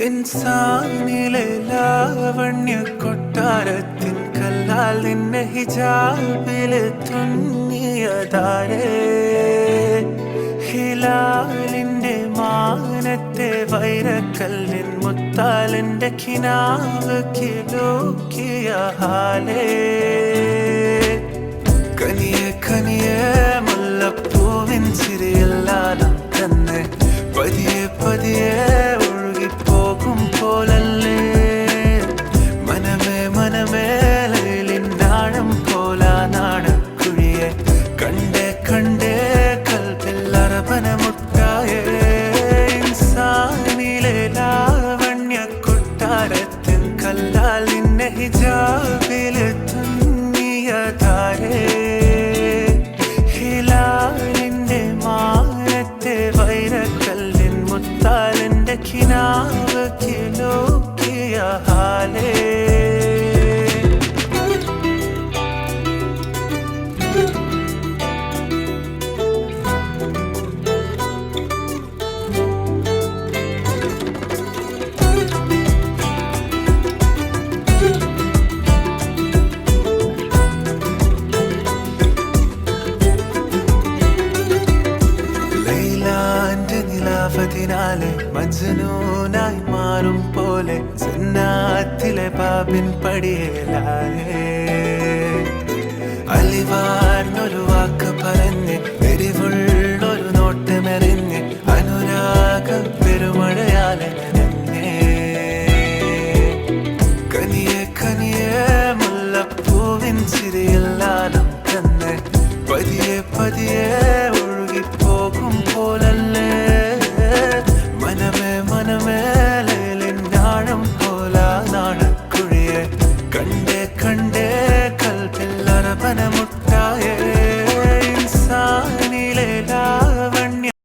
ഇൻസാനിലെ ലാവണ്യ കൊട്ടാരത്തിൻ കല്ലാൽ നിന്നെ ഹിജാബില് തുന്നിയതാരേ ഹിലാലിന്റെ മാനത്തെ വൈരക്കല്ലിൻ മുത്താലിന്റെ കിനാവ് കിലോക്കിയ ഹാലേ കനിയെ കനിയെ മുല്ലപ്പൂവിൻ ചിരിയെല്ലാം തന്നെ പതിയെ പതിയെ ഒഴുകിപ്പോകും പോലല്ലേ മനമേ മനമേ ലൈലിനാഴം പോലാ നാടക്കുഴിയെ കണ്ടേ കണ്ടേ കൽബിൽ അറബനമുട്ടായേ ഇൻസാനിലെ ലാവണ്യ കൊട്ടാരത്തിൻ കല്ലാൽ നിന്നെ ഹിജാബില് തുന്നിയതാരേ ഹിലാലിന്റെ മാനത്തെ വൈരക്കല്ലിൻ മുത്താലിന്റെ കിനാവ് കിലോക്കിയ ഹാലേ നിലാവതിനാലെ മജ്നൂനായി മാറും പോലെ ജന്നാത്തിലെ ബാബിൻ പടിയേലായേ അലിവാർന്നൊരു വാക്ക് പറഞ്ഞ് എരിവുള്ളൊരു നോട്ടമെറിഞ്ഞ് അനുരാഗ പെരുമഴയാലെ നനഞ്ഞേ കനിയെ കനിയെ മുല്ലപ്പൂവിൻ ചിരിയെല്ലാം തന്നെ പതിയെ പതിയെ ഒഴുകിപ്പോകും പോലല്ലേ മനമേ മനമേ ലൈലിനാഴം പോലാ നാടക്കുഴിയെ കണ്ടേ കണ്ടേ കൽബിൽ അറബനമുട്ടായേ